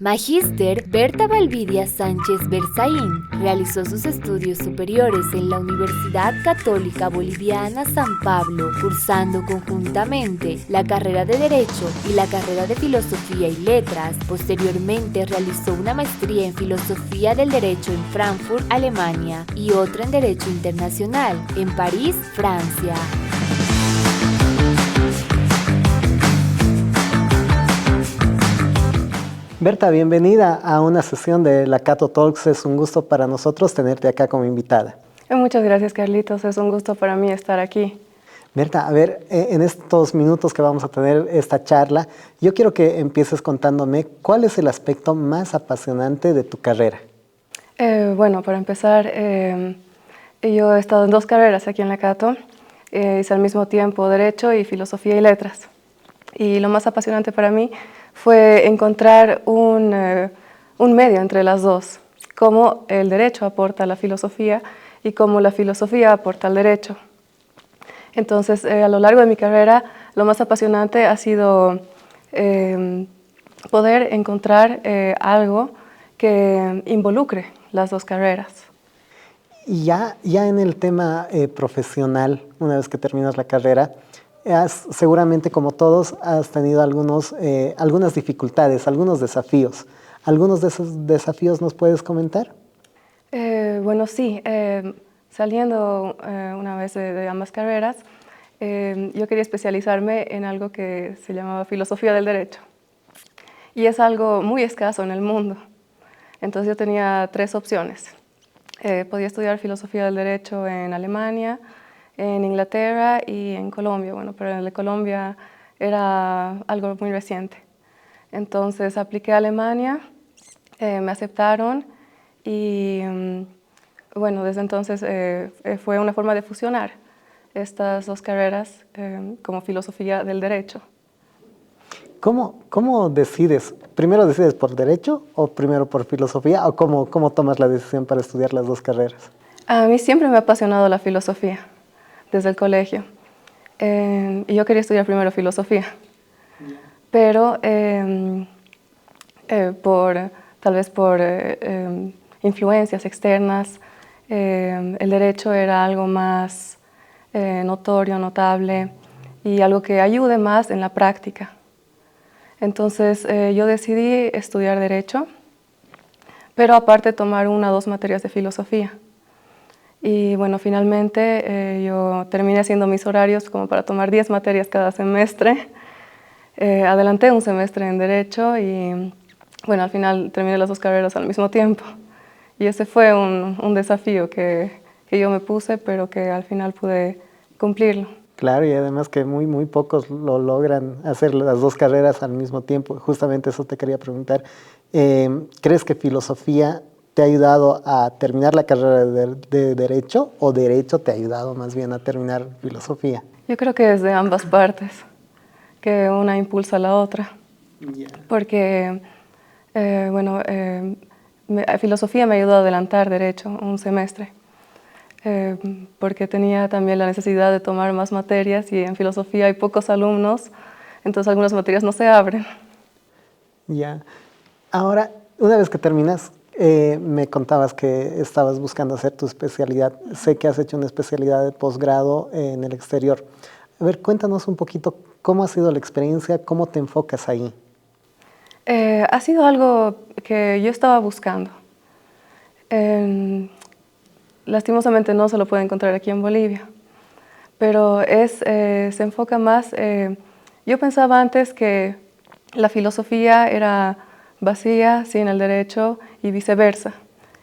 Magíster Berta Valvidia Sánchez Berzaín realizó sus estudios superiores en la Universidad Católica Boliviana San Pablo, cursando conjuntamente la carrera de Derecho y la carrera de Filosofía y Letras. Posteriormente realizó una maestría en Filosofía del Derecho en Frankfurt, Alemania, y otra en Derecho Internacional en París, Francia. Berta, bienvenida a una sesión de la Cato Talks. Es un gusto para nosotros tenerte acá como invitada. Muchas gracias, Carlitos. Es un gusto para mí estar aquí. Berta, a ver, en estos minutos que vamos a tener esta charla, yo quiero que empieces contándome cuál es el aspecto más apasionante de tu carrera. Bueno, para empezar, yo he estado en dos carreras aquí en la Cato. Hice al mismo tiempo Derecho y Filosofía y Letras. Y lo más apasionante para mí fue encontrar un medio entre las dos, cómo el derecho aporta a la filosofía y cómo la filosofía aporta al derecho. Entonces, a lo largo de mi carrera, lo más apasionante ha sido poder encontrar algo que involucre las dos carreras. Y ya en el tema profesional, una vez que terminas la carrera, seguramente como todos has tenido algunas dificultades, algunos desafíos. ¿Algunos de esos desafíos nos puedes comentar? Bueno, sí. Saliendo una vez de ambas carreras, yo quería especializarme en algo que se llamaba Filosofía del Derecho. Y es algo muy escaso en el mundo. Entonces yo tenía tres opciones. Podía estudiar Filosofía del Derecho en Alemania, en Inglaterra y en Colombia. Bueno, pero en Colombia era algo muy reciente. Entonces apliqué a Alemania, me aceptaron y bueno, desde entonces fue una forma de fusionar estas dos carreras como Filosofía del Derecho. ¿Cómo decides? ¿Primero decides por Derecho o primero por Filosofía? ¿O cómo tomas la decisión para estudiar las dos carreras? A mí siempre me ha apasionado la filosofía, desde el colegio. Y yo quería estudiar primero filosofía, pero tal vez por influencias externas, el derecho era algo más notorio, notable y algo que ayude más en la práctica. Entonces yo decidí estudiar derecho, pero aparte tomar 1 o 2 materias de filosofía. Y bueno, finalmente yo terminé haciendo mis horarios como para tomar 10 materias cada semestre. Adelanté un semestre en Derecho y bueno, al final terminé las dos carreras al mismo tiempo. Y ese fue un desafío que yo me puse, pero que al final pude cumplirlo. Claro, y además que muy pocos lo logran hacer las dos carreras al mismo tiempo. Justamente eso te quería preguntar. ¿Crees que filosofía te ha ayudado a terminar la carrera de Derecho o Derecho te ha ayudado más bien a terminar filosofía? Yo creo que es de ambas partes, que una impulsa a la otra. Porque, bueno, filosofía me ayudó a adelantar Derecho un semestre, porque tenía también la necesidad de tomar más materias y en filosofía hay pocos alumnos, entonces algunas materias no se abren. Ya. Ahora, una vez que terminas, me contabas que estabas buscando hacer tu especialidad. Sé que has hecho una especialidad de posgrado en el exterior. A ver, cuéntanos un poquito cómo ha sido la experiencia, cómo te enfocas ahí. Ha sido algo que yo estaba buscando. Lastimosamente no se lo puede encontrar aquí en Bolivia, pero se enfoca más. Yo pensaba antes que la filosofía era vacía sin el derecho y viceversa,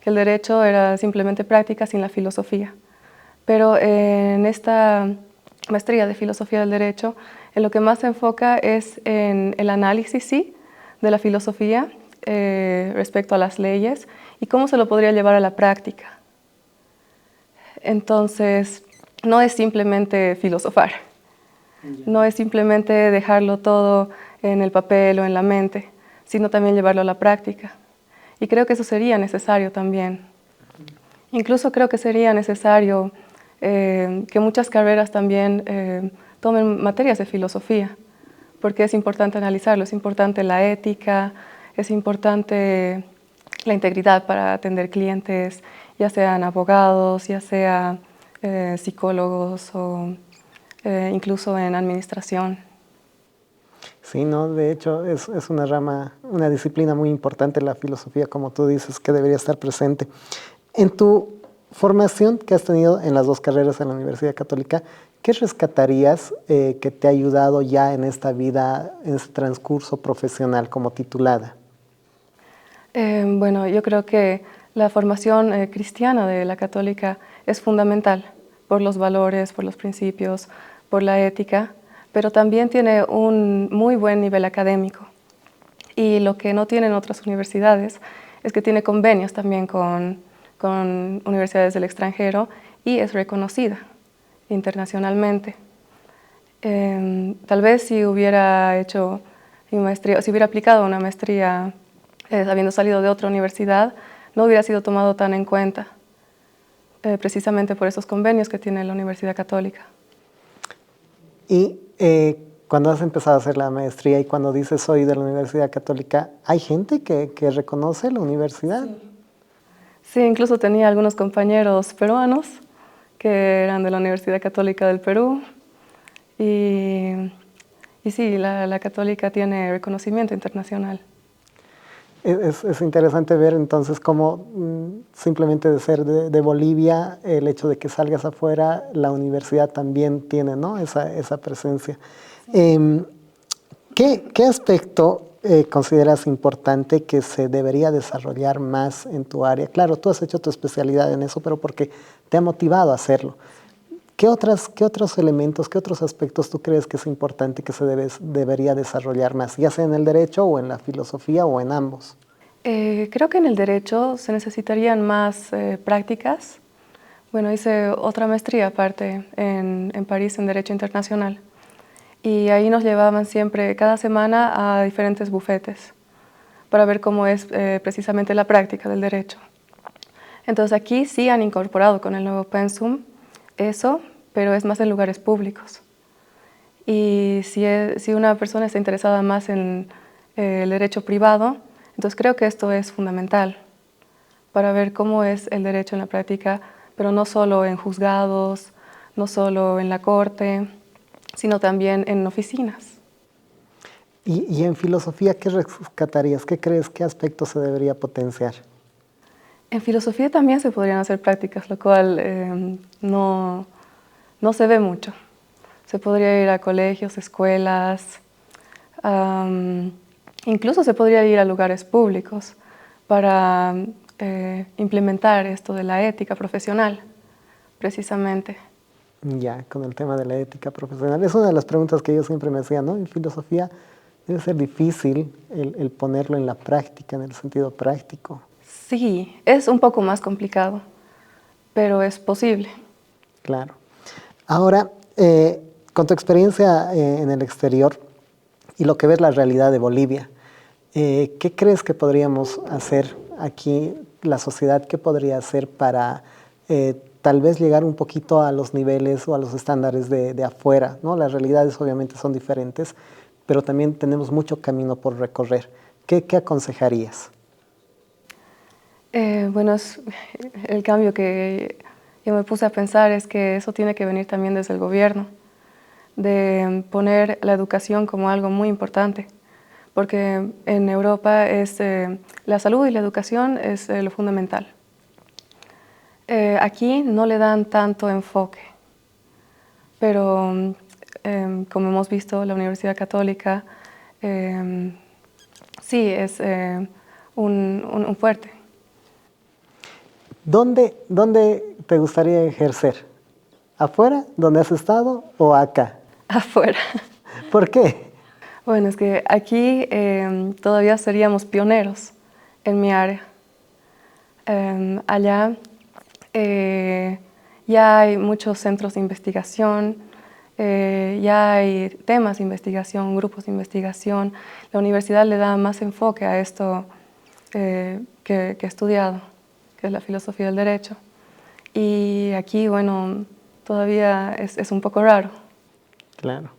que el derecho era simplemente práctica sin la filosofía. Pero en esta maestría de filosofía del derecho, en lo que más se enfoca es en el análisis, sí, de la filosofía respecto a las leyes y cómo se lo podría llevar a la práctica. Entonces, no es simplemente filosofar, no es simplemente dejarlo todo en el papel o en la mente, sino también llevarlo a la práctica. Y creo que eso sería necesario también. Incluso creo que sería necesario que muchas carreras también tomen materias de filosofía, porque es importante analizarlo, es importante la ética, es importante la integridad para atender clientes, ya sean abogados, ya sea psicólogos o incluso en administración. Sí, no, de hecho es una rama, una disciplina muy importante, la filosofía, como tú dices, que debería estar presente. En tu formación que has tenido en las dos carreras en la Universidad Católica, ¿qué rescatarías que te ha ayudado ya en esta vida, en este transcurso profesional como titulada? Bueno, yo creo que la formación cristiana de la católica es fundamental por los valores, por los principios, por la ética, pero también tiene un muy buen nivel académico. Y lo que no tienen otras universidades es que tiene convenios también con universidades del extranjero y es reconocida internacionalmente. Tal vez si hubiera hecho mi maestría, si hubiera aplicado una maestría habiendo salido de otra universidad, no hubiera sido tomado tan en cuenta, precisamente por esos convenios que tiene la Universidad Católica. Y cuando has empezado a hacer la maestría y cuando dices soy de la Universidad Católica, ¿hay gente que reconoce la universidad? Sí, incluso tenía algunos compañeros peruanos que eran de la Universidad Católica del Perú y sí, la Católica tiene reconocimiento internacional. Es interesante ver entonces cómo simplemente de ser de Bolivia, el hecho de que salgas afuera, la universidad también tiene, ¿no?, esa presencia. Sí. ¿Qué aspecto consideras importante que se debería desarrollar más en tu área? Claro, tú has hecho tu especialidad en eso, pero porque te ha motivado a hacerlo. ¿Qué otros elementos, qué otros aspectos tú crees que es importante que se debería desarrollar más, ya sea en el derecho o en la filosofía o en ambos? Creo que en el derecho se necesitarían más prácticas. Bueno, hice otra maestría aparte en París en Derecho Internacional y ahí nos llevaban siempre, cada semana, a diferentes bufetes para ver cómo es precisamente la práctica del derecho. Entonces aquí sí han incorporado con el nuevo pensum eso, pero es más en lugares públicos. Y si una persona está interesada más en el derecho privado, entonces creo que esto es fundamental para ver cómo es el derecho en la práctica, pero no solo en juzgados, no solo en la corte, sino también en oficinas. Y en filosofía, ¿qué rescatarías? ¿Qué crees? ¿Qué aspectos se debería potenciar? En filosofía también se podrían hacer prácticas, lo cual no se ve mucho. Se podría ir a colegios, escuelas, incluso se podría ir a lugares públicos para implementar esto de la ética profesional, precisamente. Ya, con el tema de la ética profesional. Es una de las preguntas que yo siempre me hacía, ¿no? En filosofía debe ser difícil el ponerlo en la práctica, en el sentido práctico. Sí, es un poco más complicado, pero es posible. Claro. Ahora, con tu experiencia en el exterior y lo que ves la realidad de Bolivia, ¿qué crees que podríamos hacer aquí, la sociedad, qué podría hacer para tal vez llegar un poquito a los niveles o a los estándares de afuera, ¿no? Las realidades obviamente son diferentes, pero también tenemos mucho camino por recorrer. ¿Qué aconsejarías? Bueno, el cambio que yo me puse a pensar es que eso tiene que venir también desde el gobierno, de poner la educación como algo muy importante, porque en Europa la salud y la educación es lo fundamental. Aquí no le dan tanto enfoque, pero como hemos visto, la Universidad Católica sí es un fuerte. ¿Dónde te gustaría ejercer? ¿Afuera, donde has estado, o acá? Afuera. ¿Por qué? Bueno, es que aquí todavía seríamos pioneros en mi área. Allá ya hay muchos centros de investigación, ya hay temas de investigación, grupos de investigación. La universidad le da más enfoque a esto que he estudiado, que es la filosofía del derecho. Y aquí, bueno, todavía es un poco raro. Claro.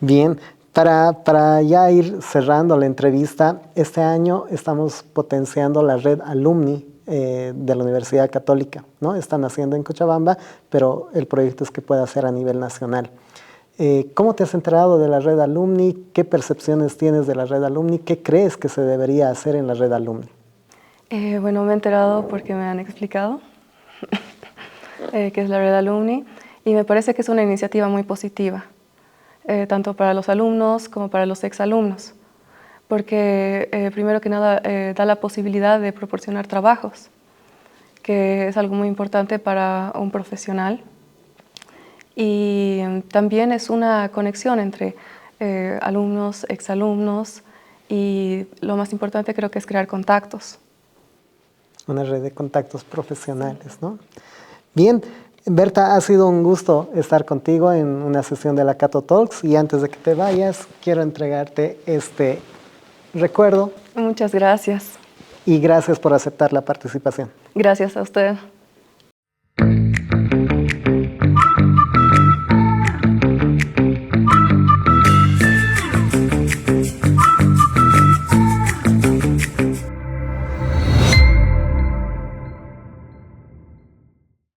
Bien, Para ya ir cerrando la entrevista, este año estamos potenciando la red alumni de la Universidad Católica, ¿no? Están haciendo en Cochabamba, pero el proyecto es que pueda ser a nivel nacional. ¿Cómo te has enterado de la red alumni? ¿Qué percepciones tienes de la red alumni? ¿Qué crees que se debería hacer en la red alumni? Bueno, me he enterado porque me han explicado qué es la red alumni y me parece que es una iniciativa muy positiva, tanto para los alumnos como para los exalumnos, porque primero que nada da la posibilidad de proporcionar trabajos, que es algo muy importante para un profesional. Y también es una conexión entre alumnos, exalumnos y lo más importante creo que es crear contactos. Una red de contactos profesionales, ¿no? Bien, Berta, ha sido un gusto estar contigo en una sesión de la Cato Talks y antes de que te vayas, quiero entregarte este recuerdo. Muchas gracias. Y gracias por aceptar la participación. Gracias a usted.